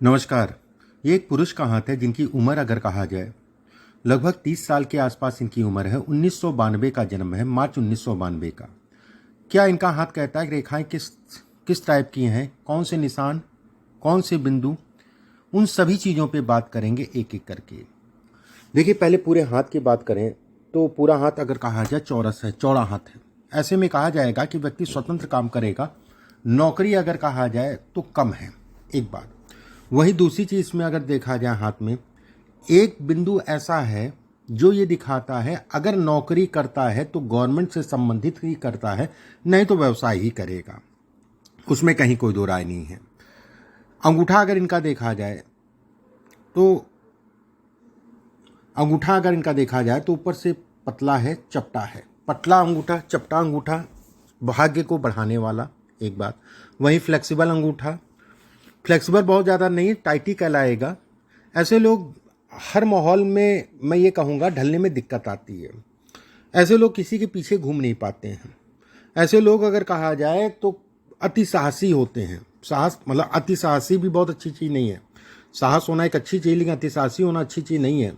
नमस्कार। ये एक पुरुष का हाथ है जिनकी उम्र अगर कहा जाए लगभग 30 साल के आसपास इनकी उम्र है। 1992 का जन्म है, मार्च 1992 का। क्या इनका हाथ कहता है कि रेखाएं किस किस टाइप की हैं, कौन से निशान, कौन से बिंदु, उन सभी चीज़ों पे बात करेंगे एक एक करके। देखिए, पहले पूरे हाथ की बात करें तो पूरा हाथ अगर कहा जाए चौरस है, चौड़ा हाथ है। ऐसे में कहा जाएगा कि व्यक्ति स्वतंत्र काम करेगा। नौकरी अगर कहा जाए तो कम है, एक बात। वही दूसरी चीज़ में अगर देखा जाए, हाथ में एक बिंदु ऐसा है जो ये दिखाता है अगर नौकरी करता है तो गवर्नमेंट से संबंधित ही करता है, नहीं तो व्यवसाय ही करेगा, उसमें कहीं कोई दो राय नहीं है। अंगूठा अगर इनका देखा जाए तो ऊपर से पतला है, चपटा है। पतला अंगूठा, चपटा अंगूठा भाग्य को बढ़ाने वाला, एक बात। वहीं फ्लेक्सिबल अंगूठा, फ्लेक्सिबल बहुत ज़्यादा नहीं, टाइटी कहलाएगा। ऐसे लोग हर माहौल में, मैं ये कहूँगा, ढलने में दिक्कत आती है। ऐसे लोग किसी के पीछे घूम नहीं पाते हैं। ऐसे लोग अगर कहा जाए तो अति साहसी होते हैं। साहस मतलब अति साहसी भी बहुत अच्छी चीज़ नहीं है। साहस होना एक अच्छी चीज़, लेकिन अति साहसी होना अच्छी चीज़ नहीं है।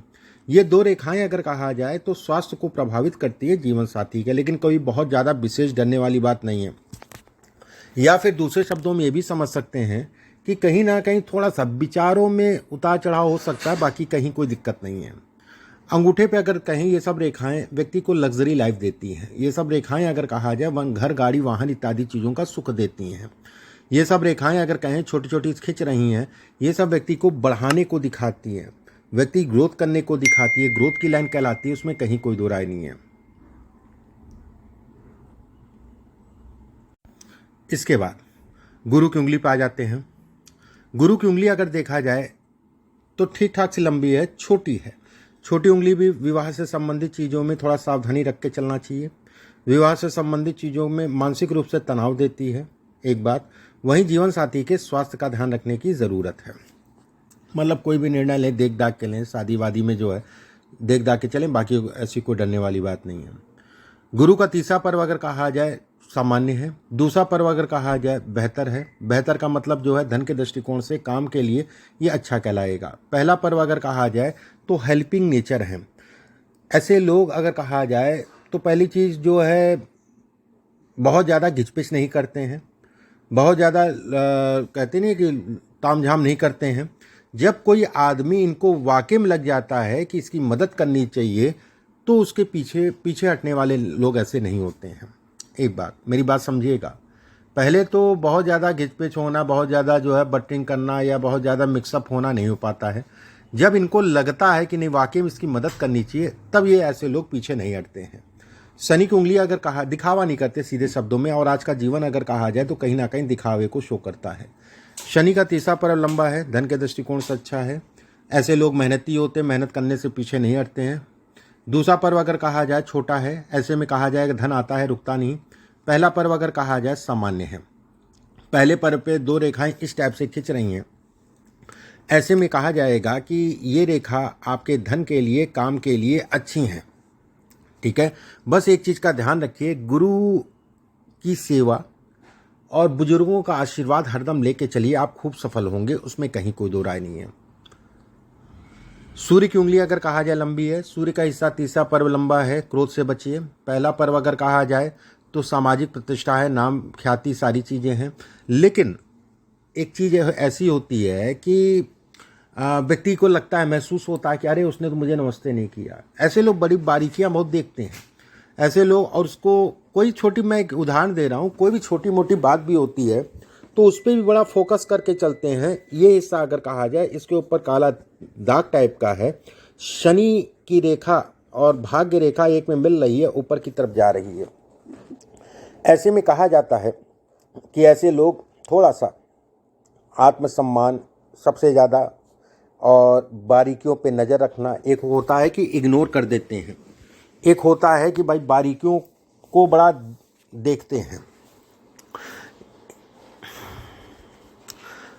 ये दो रेखाएं अगर कहा जाए तो स्वास्थ्य को प्रभावित करती है जीवन साथी के, लेकिन कोई बहुत ज़्यादा विशेष डरने वाली बात नहीं है। या फिर दूसरे शब्दों में ये भी समझ सकते हैं कि कहीं ना कहीं थोड़ा सा विचारों में उतार चढ़ाव हो सकता है, बाकी कहीं कोई दिक्कत नहीं है। अंगूठे पे अगर कहीं ये सब रेखाएं व्यक्ति को लग्जरी लाइफ देती हैं। ये सब रेखाएं अगर कहा जाए घर, गाड़ी, वाहन इत्यादि चीज़ों का सुख देती हैं। ये सब रेखाएं अगर कहें छोटी छोटी खिंच रही हैं, ये सब व्यक्ति को बढ़ाने को दिखाती हैं, व्यक्ति ग्रोथ करने को दिखाती है, ग्रोथ की लाइन कहलाती है, उसमें कहीं कोई दो राय नहीं है। इसके बाद गुरु की उंगली पे आ जाते हैं। गुरु की उंगली अगर देखा जाए तो ठीक ठाक सी लंबी है, छोटी है। छोटी उंगली भी विवाह से संबंधित चीज़ों में थोड़ा सावधानी रख के चलना चाहिए। विवाह से संबंधित चीज़ों में मानसिक रूप से तनाव देती है, एक बात। वहीं जीवन साथी के स्वास्थ्य का ध्यान रखने की ज़रूरत है। मतलब कोई भी निर्णय लें, देख दाख के लें। शादी वादी में जो है देख दाख के चलें, बाकी ऐसी कोई डरने वाली बात नहीं है। गुरु का तीसरा पर्व अगर कहा जाए सामान्य है। दूसरा पर्व अगर कहा जाए बेहतर है। बेहतर का मतलब जो है धन के दृष्टिकोण से, काम के लिए ये अच्छा कहलाएगा। पहला पर्व अगर कहा जाए तो हेल्पिंग नेचर है। ऐसे लोग अगर कहा जाए तो पहली चीज़ जो है, बहुत ज़्यादा घिचपिच नहीं करते हैं, बहुत ज़्यादा कहते नहीं कि तामझाम नहीं करते हैं। जब कोई आदमी इनको वाकई में लग जाता है कि इसकी मदद करनी चाहिए तो उसके पीछे पीछे हटने वाले लोग ऐसे नहीं होते हैं। एक बात, मेरी बात समझिएगा। पहले तो बहुत ज़्यादा घिचपिच होना, बहुत ज़्यादा जो है बटरिंग करना या बहुत ज़्यादा मिक्सअप होना नहीं हो पाता है। जब इनको लगता है कि नहीं वाकई में इसकी मदद करनी चाहिए, तब ये ऐसे लोग पीछे नहीं हटते हैं। शनि की उंगली अगर कहा, दिखावा नहीं करते सीधे शब्दों में, और आज का जीवन अगर कहा जाए तो कहीं ना कहीं दिखावे को शो करता है। शनि का तीसरा पर्व लंबा है, धन के दृष्टिकोण से अच्छा है। ऐसे लोग मेहनती होते, मेहनत करने से पीछे नहीं हटते हैं। दूसरा पर्व अगर कहा जाए छोटा है। ऐसे में कहा जाए धन आता है, रुकता नहीं। पहला पर्व अगर कहा जाए सामान्य है। पहले पर्व पे दो रेखाएं इस टाइप से खिंच रही हैं। ऐसे में कहा जाएगा कि ये रेखा आपके धन के लिए, काम के लिए अच्छी हैं, ठीक है। बस एक चीज़ का ध्यान रखिए, गुरु की सेवा और बुजुर्गों का आशीर्वाद हरदम लेके चलिए, आप खूब सफल होंगे, उसमें कहीं कोई दो राय नहीं है। सूर्य की उंगली अगर कहा जाए लंबी है। सूर्य का हिस्सा तीसरा पर्व लंबा है, क्रोध से बचिए। पहला पर्व अगर कहा जाए तो सामाजिक प्रतिष्ठा है, नाम ख्याति सारी चीज़ें हैं। लेकिन एक चीज़ ऐसी होती है कि व्यक्ति को लगता है, महसूस होता है कि अरे उसने तो मुझे नमस्ते नहीं किया। ऐसे लोग बड़ी बारीकियां बहुत देखते हैं, ऐसे लोग। और उसको कोई छोटी, मैं एक उदाहरण दे रहा हूँ, कोई भी छोटी मोटी बात भी होती है तो उस पर भी बड़ा फोकस करके चलते हैं। ये हिस्सा अगर कहा जाए, इसके ऊपर काला दाग टाइप का है। शनि की रेखा और भाग्य रेखा एक में मिल रही है, ऊपर की तरफ जा रही है। ऐसे में कहा जाता है कि ऐसे लोग थोड़ा सा आत्मसम्मान सबसे ज़्यादा और बारीकियों पे नज़र रखना, एक होता है कि इग्नोर कर देते हैं, एक होता है कि भाई बारीकियों को बड़ा देखते हैं।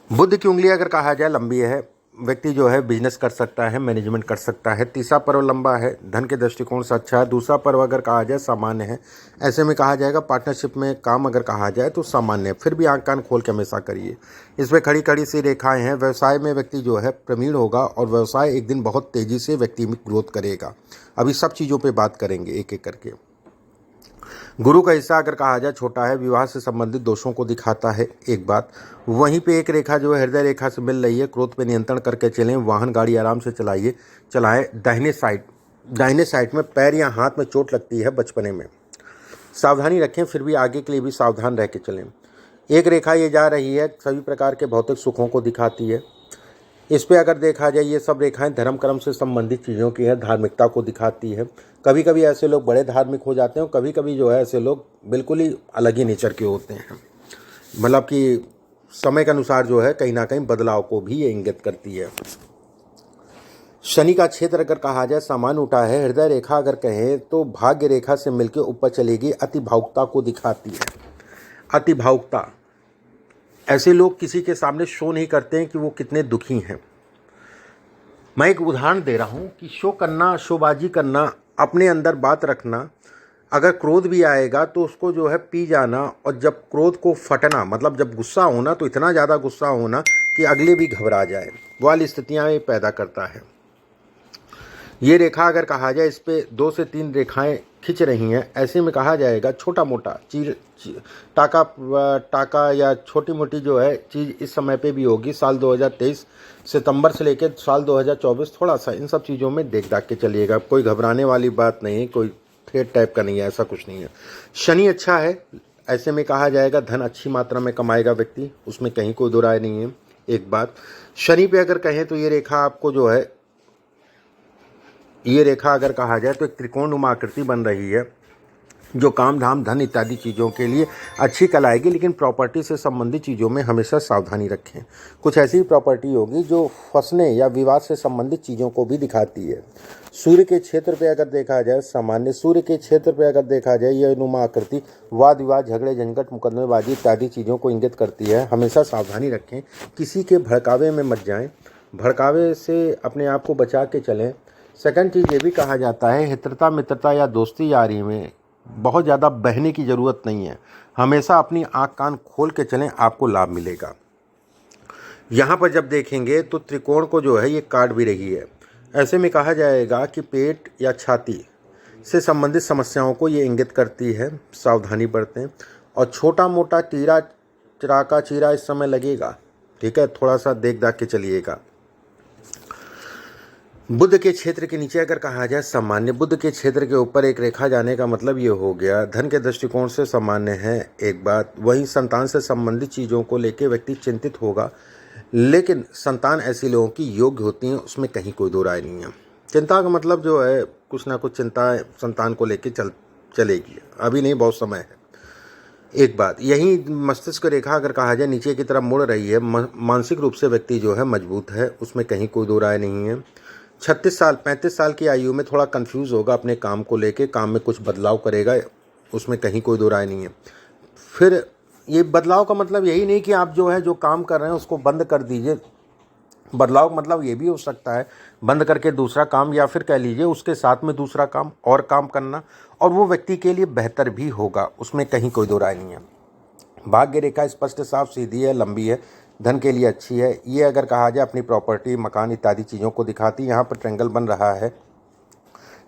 बुध की उंगली अगर कहा जाए लंबी है। व्यक्ति जो है बिजनेस कर सकता है, मैनेजमेंट कर सकता है। तीसरा पर्व लंबा है, धन के दृष्टिकोण से अच्छा है। दूसरा पर्व अगर कहा जाए सामान्य है, ऐसे में कहा जाएगा पार्टनरशिप में काम अगर कहा जाए तो सामान्य है, फिर भी आंख कान खोल के हमेशा करिए। इसमें खड़ी खड़ी सी रेखाएं हैं। व्यवसाय में व्यक्ति जो है प्रवीण होगा और व्यवसाय एक दिन बहुत तेजी से व्यक्ति में ग्रोथ करेगा। अभी सब चीज़ों पर बात करेंगे एक एक करके। गुरु का हिस्सा अगर कहा जाए छोटा है, विवाह से संबंधित दोषों को दिखाता है एक बात। वहीं पे एक रेखा जो है हृदय रेखा से मिल रही है। क्रोध पे नियंत्रण करके चलें, वाहन गाड़ी आराम से चलाएं। दाहिने साइड में पैर या हाथ में चोट लगती है बचपने में, सावधानी रखें, फिर भी आगे के लिए भी सावधान रह के चलें। एक रेखा ये जा रही है, सभी प्रकार के भौतिक सुखों को दिखाती है। इस पे अगर देखा जाए ये सब रेखाएं धर्म कर्म से संबंधित चीज़ों की है, धार्मिकता को दिखाती है। कभी कभी ऐसे लोग बड़े धार्मिक हो जाते हैं, कभी कभी जो है ऐसे लोग बिल्कुल ही अलग ही नेचर के होते हैं। मतलब कि समय के अनुसार जो है कहीं ना कहीं बदलाव को भी ये इंगित करती है। शनि का क्षेत्र अगर कहा जाए सामान्य उठा है। हृदय रेखा अगर कहें तो भाग्य रेखा से मिलकर ऊपर चलेगी, अति भावुकता को दिखाती है। अति भावुकता, ऐसे लोग किसी के सामने शो नहीं करते हैं कि वो कितने दुखी हैं। मैं एक उदाहरण दे रहा हूँ कि शो करना, शोबाजी करना, अपने अंदर बात रखना, अगर क्रोध भी आएगा तो उसको जो है पी जाना, और जब क्रोध को फटना मतलब जब गुस्सा होना तो इतना ज़्यादा गुस्सा होना कि अगले भी घबरा जाए, वो वाली स्थितियाँ ये पैदा करता है। ये रेखा अगर कहा जाए इस पे 2 से 3 रेखाएं खिंच रही हैं, ऐसे में कहा जाएगा छोटा मोटा टाका या छोटी मोटी जो है चीज़ इस समय पे भी होगी। साल 2023 सितंबर से लेकर साल 2024 थोड़ा सा इन सब चीज़ों में देख दाख के चलिएगा। कोई घबराने वाली बात नहीं है, कोई थ्रेट टाइप का नहीं है, ऐसा कुछ नहीं है। शनि अच्छा है, ऐसे में कहा जाएगा धन अच्छी मात्रा में कमाएगा व्यक्ति, उसमें कहीं कोई दो राय नहीं है। एक बात शनि पे अगर कहें तो ये रेखा आपको जो है, ये रेखा अगर कहा जाए तो एक त्रिकोणनुमा आकृति बन रही है, जो काम धाम धन इत्यादि चीज़ों के लिए अच्छी कलाएगी। लेकिन प्रॉपर्टी से संबंधित चीज़ों में हमेशा सावधानी रखें। कुछ ऐसी प्रॉपर्टी होगी जो फंसने या विवाद से संबंधित चीज़ों को भी दिखाती है। सूर्य के क्षेत्र पे अगर देखा जाए सामान्य, सूर्य के क्षेत्र पे अगर देखा जाए यह नुमा आकृति वाद विवाद, झगड़े झंझट, मुकदमेबाजी इत्यादि चीज़ों को इंगित करती है। हमेशा सावधानी रखें, किसी के भड़कावे में मत जाएं, भड़कावे से अपने आप को बचा के चलें। सेकंड चीज़ ये भी कहा जाता है, हित्रता मित्रता या दोस्ती यारी में बहुत ज़्यादा बहने की ज़रूरत नहीं है। हमेशा अपनी आँख कान खोल के चलें, आपको लाभ मिलेगा। यहाँ पर जब देखेंगे तो त्रिकोण को जो है ये काट भी रही है। ऐसे में कहा जाएगा कि पेट या छाती से संबंधित समस्याओं को ये इंगित करती है, सावधानी बरतें। और छोटा मोटा चीरा इस समय लगेगा, ठीक है, थोड़ा सा देख दाख के चलिएगा। बुध के क्षेत्र के नीचे अगर कहा जाए सामान्य, बुध के क्षेत्र के ऊपर एक रेखा जाने का मतलब ये हो गया धन के दृष्टिकोण से सामान्य है। एक बात, वहीं संतान से संबंधित चीज़ों को लेकर व्यक्ति चिंतित होगा, लेकिन संतान ऐसी लोगों की योग्य होती हैं, उसमें कहीं कोई दो राय नहीं है। चिंता का मतलब जो है कुछ ना कुछ चिंता संतान को लेकर चलेगी, अभी नहीं, बहुत समय है। एक बात, यही मस्तिष्क रेखा अगर कहा जाए नीचे की तरफ मुड़ रही है। मानसिक रूप से व्यक्ति जो है मजबूत है, उसमें कहीं कोई दो राय नहीं है। 35 साल की आयु में थोड़ा कंफ्यूज होगा अपने काम को लेके, काम में कुछ बदलाव करेगा, उसमें कहीं कोई दो राय नहीं है। फिर ये बदलाव का मतलब यही नहीं कि आप जो है जो काम कर रहे हैं उसको बंद कर दीजिए। बदलाव का मतलब ये भी हो सकता है बंद करके दूसरा काम, या फिर कह लीजिए उसके साथ में दूसरा काम और काम करना, और वो व्यक्ति के लिए बेहतर भी होगा, उसमें कहीं कोई दो राय नहीं है। भाग्य रेखा स्पष्ट साफ सीधी है, लंबी है, धन के लिए अच्छी है। ये अगर कहा जाए अपनी प्रॉपर्टी मकान इत्यादि चीज़ों को दिखाती है। यहाँ पर ट्रायंगल बन रहा है,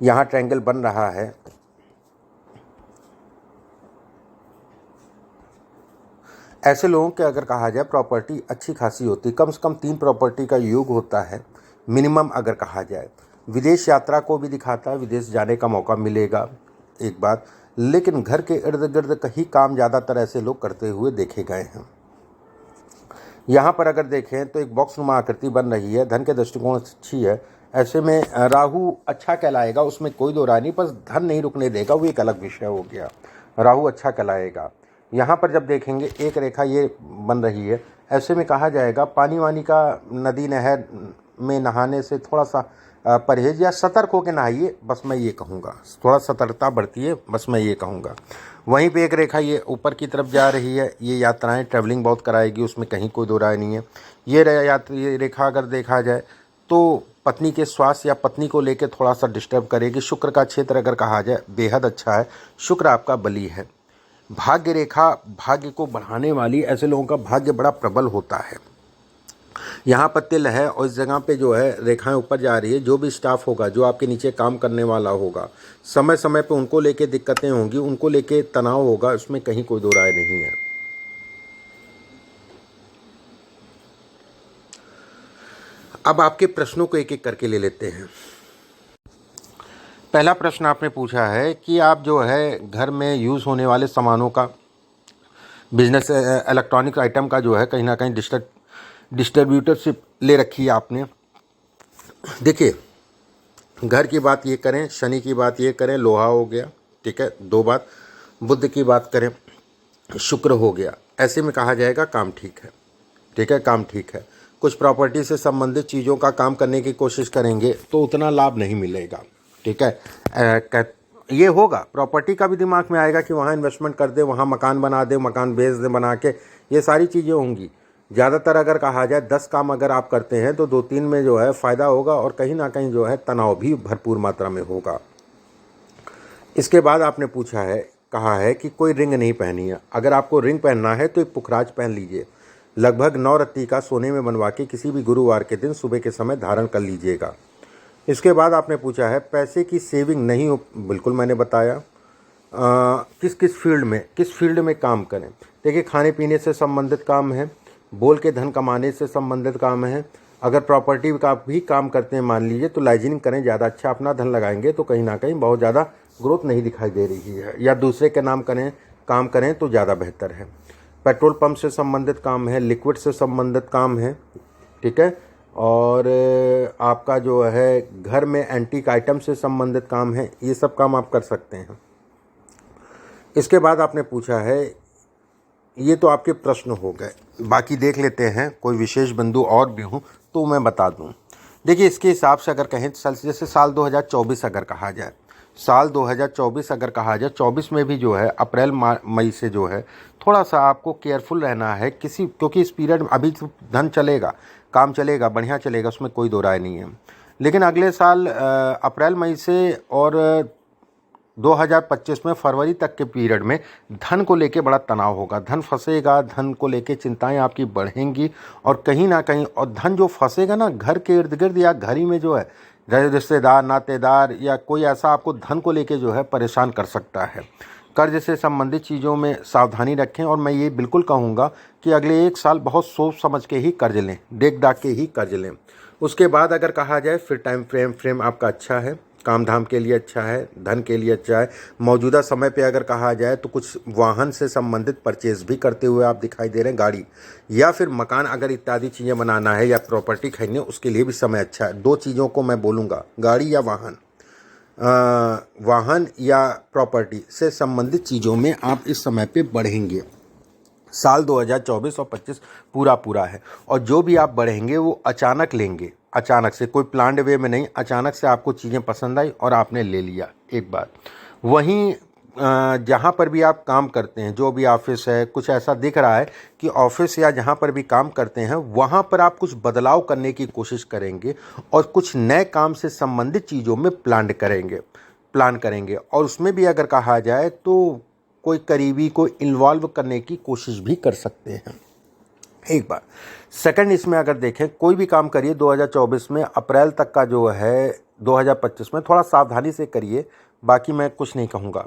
यहाँ ट्रायंगल बन रहा है। ऐसे लोगों के अगर कहा जाए प्रॉपर्टी अच्छी खासी होती, कम से कम 3 प्रॉपर्टी का योग होता है मिनिमम अगर कहा जाए। विदेश यात्रा को भी दिखाता है, विदेश जाने का मौका मिलेगा। एक बात, लेकिन घर के इर्द गिर्द कहीं काम ज़्यादातर ऐसे लोग करते हुए देखे गए हैं। यहाँ पर अगर देखें तो एक बॉक्स नुमा आकृति बन रही है, धन के दृष्टिकोण अच्छी है। ऐसे में राहु अच्छा कहलाएगा, उसमें कोई दो राय नहीं, बस धन नहीं रुकने देगा, वो एक अलग विषय हो गया। राहु अच्छा कहलाएगा। यहाँ पर जब देखेंगे एक रेखा ये बन रही है, ऐसे में कहा जाएगा पानी वानी का नदी नहर में नहाने से थोड़ा सा परहेज या सतर्क होकर नहाइए, बस मैं ये कहूँगा, थोड़ा सतर्कता बरतिए, बस मैं ये कहूँगा। वहीं पे एक रेखा ये ऊपर की तरफ जा रही है, ये यात्राएं ट्रैवलिंग बहुत कराएगी, उसमें कहीं कोई दो राय नहीं है। ये रेखा अगर देखा जाए तो पत्नी के स्वास्थ्य या पत्नी को लेकर थोड़ा सा डिस्टर्ब करेगी। शुक्र का क्षेत्र अगर कहा जाए बेहद अच्छा है, शुक्र आपका बली है। भाग्य रेखा भाग्य को बढ़ाने वाली, ऐसे लोगों का भाग्य बड़ा प्रबल होता है। यहाँ पर तिल है और इस जगह पे जो है रेखाएं ऊपर जा रही है। जो भी स्टाफ होगा, जो आपके नीचे काम करने वाला होगा, समय समय पे उनको लेके दिक्कतें होंगी, उनको लेके तनाव होगा, उसमें कहीं कोई दो राय नहीं है। अब आपके प्रश्नों को एक एक करके ले लेते हैं। पहला प्रश्न आपने पूछा है कि आप जो है घर में यूज़ होने वाले सामानों का बिजनेस, इलेक्ट्रॉनिक आइटम का जो है कहीं ना कहीं डिस्ट्रीब्यूटरशिप ले रखी है आपने। देखिए, घर की बात ये करें, शनि की बात ये करें, लोहा हो गया, ठीक है, 2 बात। बुध की बात करें, शुक्र हो गया। ऐसे में कहा जाएगा काम ठीक है, ठीक है, काम ठीक है। कुछ प्रॉपर्टी से संबंधित चीज़ों का काम करने की कोशिश करेंगे तो उतना लाभ नहीं मिलेगा, ठीक है। ये होगा, प्रॉपर्टी का भी दिमाग में आएगा कि वहाँ इन्वेस्टमेंट कर दे, वहाँ मकान बना दे, मकान बेच दे बना के, ये सारी चीज़ें होंगी। ज़्यादातर अगर कहा जाए 10 काम अगर आप करते हैं तो 2-3 में जो है फ़ायदा होगा और कहीं ना कहीं जो है तनाव भी भरपूर मात्रा में होगा। इसके बाद आपने पूछा है, कहा है कि कोई रिंग नहीं पहनी है। अगर आपको रिंग पहनना है तो एक पुखराज पहन लीजिए, लगभग 9 रत्ती का सोने में बनवा के किसी भी गुरुवार के दिन सुबह के समय धारण कर लीजिएगा। इसके बाद आपने पूछा है पैसे की सेविंग नहीं हो, बिल्कुल मैंने बताया। किस फील्ड में काम करें। देखिए, खाने पीने से संबंधित काम है, बोल के धन कमाने से संबंधित काम है। अगर प्रॉपर्टी का भी काम करते हैं मान लीजिए, तो लाइजनिंग करें, ज़्यादा अच्छा अपना धन लगाएंगे तो कहीं ना कहीं बहुत ज़्यादा ग्रोथ नहीं दिखाई दे रही है, या दूसरे के नाम काम करें तो ज़्यादा बेहतर है। पेट्रोल पंप से संबंधित काम है, लिक्विड से संबंधित काम है, ठीक है। और आपका जो है घर में एंटीक आइटम से संबंधित काम है, ये सब काम आप कर सकते हैं। इसके बाद आपने पूछा है, ये तो आपके प्रश्न हो गए, बाकी देख लेते हैं, कोई विशेष बिंदु और भी हूँ तो मैं बता दूँ। देखिए, इसके हिसाब से अगर कहें जैसे साल 2024 अगर कहा जाए, साल 2024 अगर कहा जाए, 24 में भी जो है अप्रैल मई से जो है थोड़ा सा आपको केयरफुल रहना है क्योंकि इस पीरियड में अभी तो धन चलेगा, काम चलेगा, बढ़िया चलेगा, उसमें कोई दो राय नहीं है। लेकिन अगले साल अप्रैल मई से और 2025 में फरवरी तक के पीरियड में धन को लेके बड़ा तनाव होगा, धन फंसेगा, धन को लेके चिंताएं आपकी बढ़ेंगी और कहीं ना कहीं, और धन जो फंसेगा ना घर के इर्द गिर्द या घर ही में जो है रिश्तेदार, नातेदार या कोई ऐसा आपको धन को लेके जो है परेशान कर सकता है। कर्ज से संबंधित चीज़ों में सावधानी रखें और मैं ये बिल्कुल कहूँगा कि अगले 1 साल बहुत सोच समझ के ही कर्ज लें, देख दाख के ही कर्ज लें। उसके बाद अगर कहा जाए फिर टाइम फ्रेम आपका अच्छा है, काम धाम के लिए अच्छा है, धन के लिए अच्छा है। मौजूदा समय पे अगर कहा जाए तो कुछ वाहन से संबंधित परचेज भी करते हुए आप दिखाई दे रहे हैं, गाड़ी या फिर मकान अगर इत्यादि चीज़ें बनाना है या प्रॉपर्टी खरीदनी, उसके लिए भी समय अच्छा है। 2 चीज़ों को मैं बोलूँगा, गाड़ी या वाहन या प्रॉपर्टी से संबंधित चीज़ों में आप इस समय पे बढ़ेंगे। साल 2024 और 25 पूरा है और जो भी आप बढ़ेंगे वो अचानक लेंगे, अचानक से, कोई प्लान्ड वे में नहीं, अचानक से आपको चीज़ें पसंद आई और आपने ले लिया, एक बात। वहीं जहाँ पर भी आप काम करते हैं, जो भी ऑफिस है, कुछ ऐसा दिख रहा है कि ऑफिस या जहाँ पर भी काम करते हैं वहाँ पर आप कुछ बदलाव करने की कोशिश करेंगे और कुछ नए काम से संबंधित चीज़ों में प्लान करेंगे और उसमें भी अगर कहा जाए तो कोई करीबी को इन्वॉल्व करने की कोशिश भी कर सकते हैं, एक बार। सेकंड, इसमें अगर देखें कोई भी काम करिए 2024 में अप्रैल तक का जो है 2025 में थोड़ा सावधानी से करिए, बाकी मैं कुछ नहीं कहूँगा।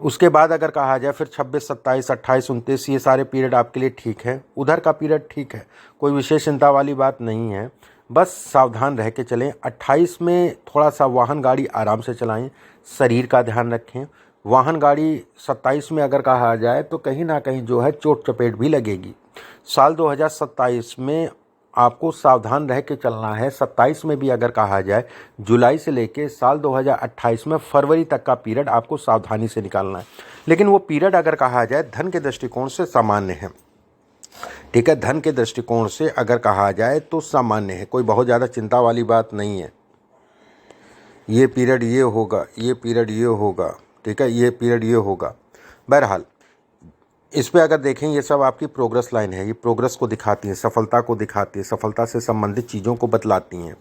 उसके बाद अगर कहा जाए फिर 26, 27, 28, 29 ये सारे पीरियड आपके लिए ठीक है, उधर का पीरियड ठीक है, कोई विशेष चिंता वाली बात नहीं है, बस सावधान रह के चलें। 28 में थोड़ा सा वाहन गाड़ी आराम से चलाएं, शरीर का ध्यान रखें। वाहन गाड़ी 27 में अगर कहा जाए तो कहीं ना कहीं जो है चोट चपेट भी लगेगी। साल 2027 में आपको सावधान रह के चलना है। 27 में भी अगर कहा जाए, जुलाई से लेके साल 2028 में फरवरी तक का पीरियड आपको सावधानी से निकालना है। लेकिन वो पीरियड अगर कहा जाए धन के दृष्टिकोण से सामान्य है, ठीक है, धन के दृष्टिकोण से अगर कहा जाए तो सामान्य है, कोई बहुत ज़्यादा चिंता वाली बात नहीं है। ये पीरियड ये होगा, ये पीरियड ये होगा, ठीक है, ये पीरियड ये होगा। बहरहाल इस पे अगर देखें, ये सब आपकी प्रोग्रेस लाइन है, ये प्रोग्रेस को दिखाती है, सफलता को दिखाती है, सफलता से संबंधित चीज़ों को बतलाती हैं।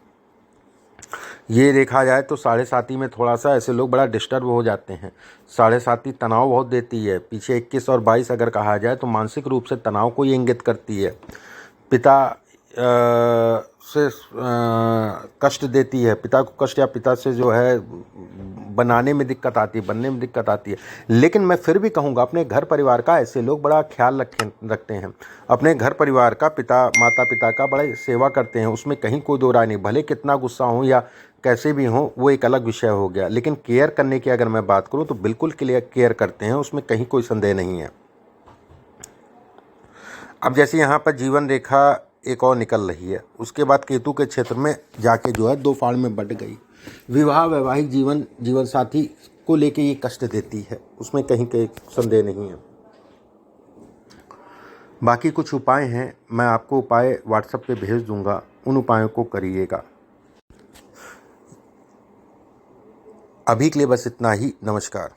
ये देखा जाए तो साढ़े साथी में थोड़ा सा ऐसे लोग बड़ा डिस्टर्ब हो जाते हैं। साढ़े साथी तनाव बहुत देती है। पीछे 21 और 22 अगर कहा जाए तो मानसिक रूप से तनाव को ये इंगित करती है। पिता से कष्ट देती है, पिता को कष्ट या पिता से जो है बनाने में दिक्कत आती है, बनने में दिक्कत आती है। लेकिन मैं फिर भी कहूँगा, अपने घर परिवार का ऐसे लोग बड़ा ख्याल रखते हैं, अपने घर परिवार का, पिता माता पिता का बड़ा सेवा करते हैं, उसमें कहीं कोई दो राय नहीं। भले कितना गुस्सा हो या कैसे भी हो, वो एक अलग विषय हो गया, लेकिन केयर करने की अगर मैं बात करूँ तो बिल्कुल केयर करते हैं, उसमें कहीं कोई संदेह नहीं है। अब जैसे यहाँ पर जीवन रेखा एक और निकल रही है, उसके बाद केतु के क्षेत्र में जाके जो है 2 फाड़ में बट गई। विवाह, वैवाहिक जीवन, जीवन साथी को लेके ये कष्ट देती है, उसमें कहीं संदेह नहीं है। बाकी कुछ उपाय हैं, मैं आपको उपाय व्हाट्सएप पे भेज दूंगा, उन उपायों को करिएगा। अभी के लिए बस इतना ही। नमस्कार।